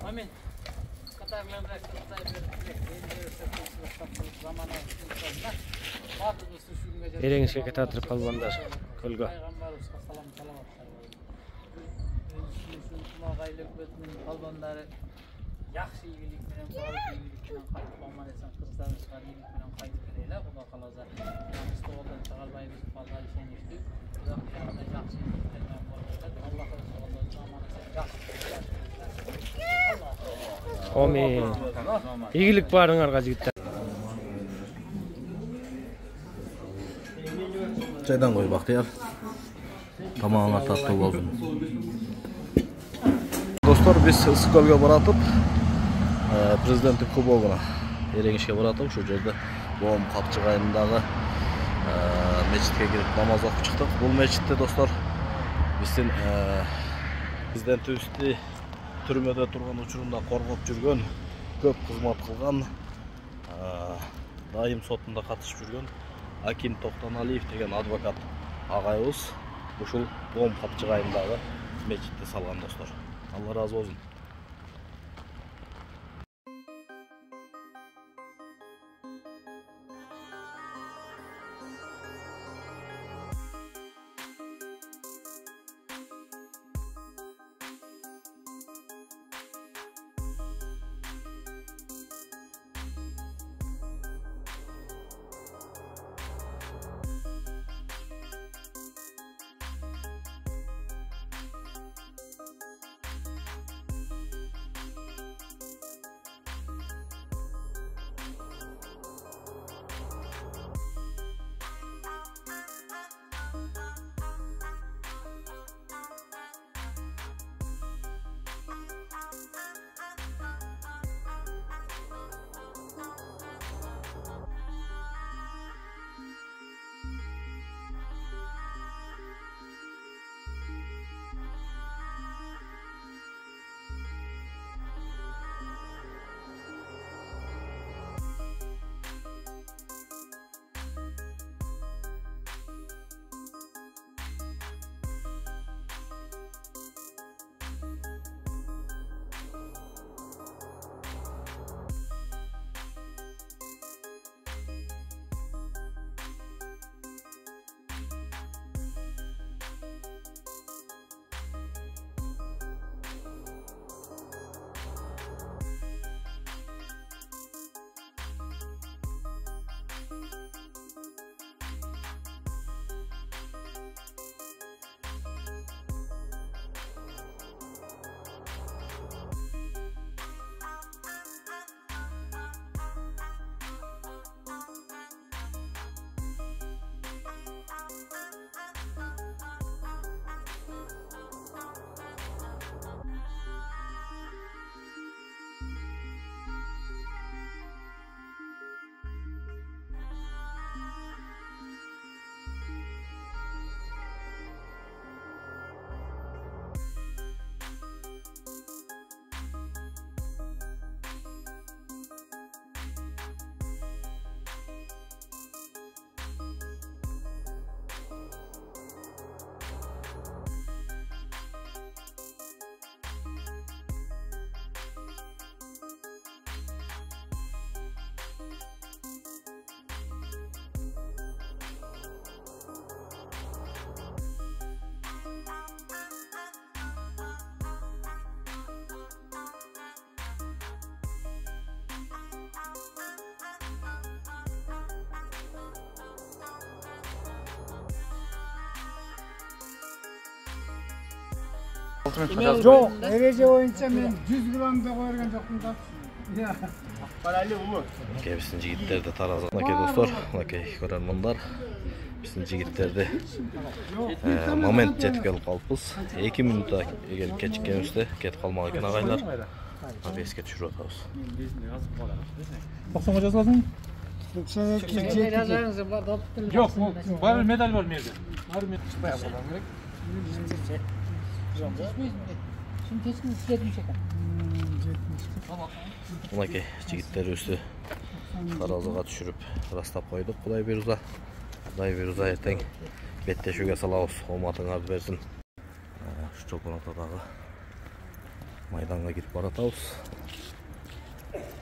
Amin. Erengishga ketadir palvonlar ko'lga. Palvonlari yaxshi yigilik bilan, faol yigilik bilan qaytib qolmasan, qizlarimiz yigilik bilan qaytib kelinglar. Xudo xolosa, biz to'g'ridan Chag'albayimiz palvon ishonishdik. Xudo xolosa yaxshi yigilik bilan bo'ladi. Alloh taolo zamonasi yaxshi. Amin. İyilik barыңarga жигиттер. Çaydan koy Bahtiyar. Tamamına tatlı olsun. Dostlar biz Issiqko'lga boratıp Prezidentlik kuboguna Erengishga boratıp şu жерде Boğum Kapçıgayındağı mecitke girip namaz okup çıktık. Bu mecitте dostlar bizden Prezidentibizdi türmede turgan uçurumda korgop жүргөн, көп кызмат кылган, дайым сотунда катышып жүргөн Аким Токтоналиев деген адвокат агайыбыз ушул Боом Капчыгайындагы мечитти салган достор. Алла разы болсун. Жоқ, ереже бойынша мен 100 грамм да қойырған жоқпын да. Параллель умы. Біздің жігіттерді таразы. Лакей достар, лакей көрермандар. Біздің жігіттерді момент жетіп келіп қалыппыз. 2 минутта келіп кешіккенімізде кетіп қалмақ екен ағайлар. Беске түшіріп атабыз. 90-ға жазыласың? Жоқ, бар медаль бар мерде. Бар медаль шықпай алған керек. Лакей жігіттер өсті таразыға түшіріп растап қойдық. Құдай беруза. Құдай беруза ертең беттешуге салауыз. Оматыңарды берсін. Ушу чолпон атадагы майданга кирип баратабыз.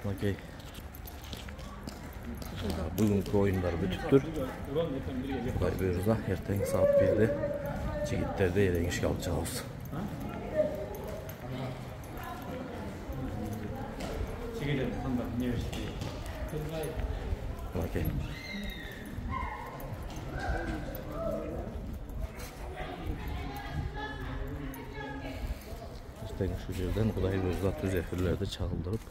Мынакей. Бүгүнкү оюндар бүтүптүр. Кудай буйрса, эртең саат 1-де жигиттерди Эреңишке алып чыгабыз. Мынакей. Эртең ушу жерден Кудай буйрса түз эфирлерди чагылдырып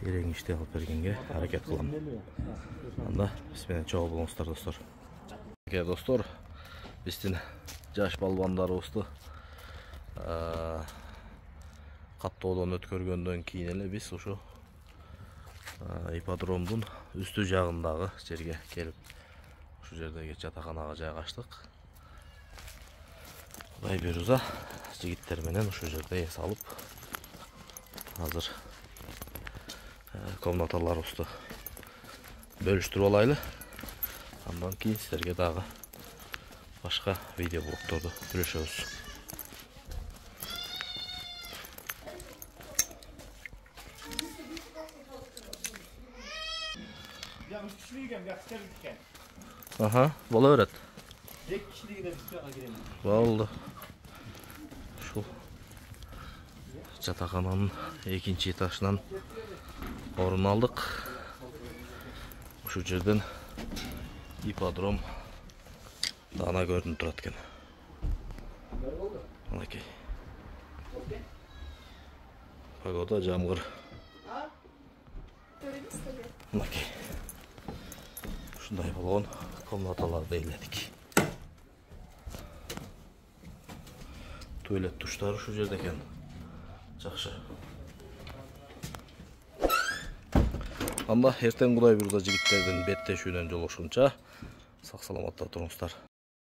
Эреңишти алып бергенге аракет кылам. Анда биз менен чогуу болуңуздар достор. Достор, биздин жаш балбандарыбызды каттоодон өткөргөндөн кийин эле биз ушу ипподромдун үстү жагындагы жерге келип, ушу жердеги жатаканага жайгаштык. Кудай буйрса, жигиттер менен ушу жерде эс алып, азыр комнаталарыбызды бөлүштүрүп алайлы. Андан кийин силерге дагы башка видео блогторду бөлүшөбүз. Бола берет. Болду. Ушул жатакананын экинчи этажынан орун алдык. Ушу жерден ипподром дана көрүнүп турат экен. Мынакей. Погода жамгыр. Мынакей. Ушундай болгон комнаталарды ээледик. Туалет душтар ушу жерде экен. Жакшы. Анда эртең Кудай буйрса жигиттердин беттешүүнөн жолугушкунча сак саламатта туруңуздар.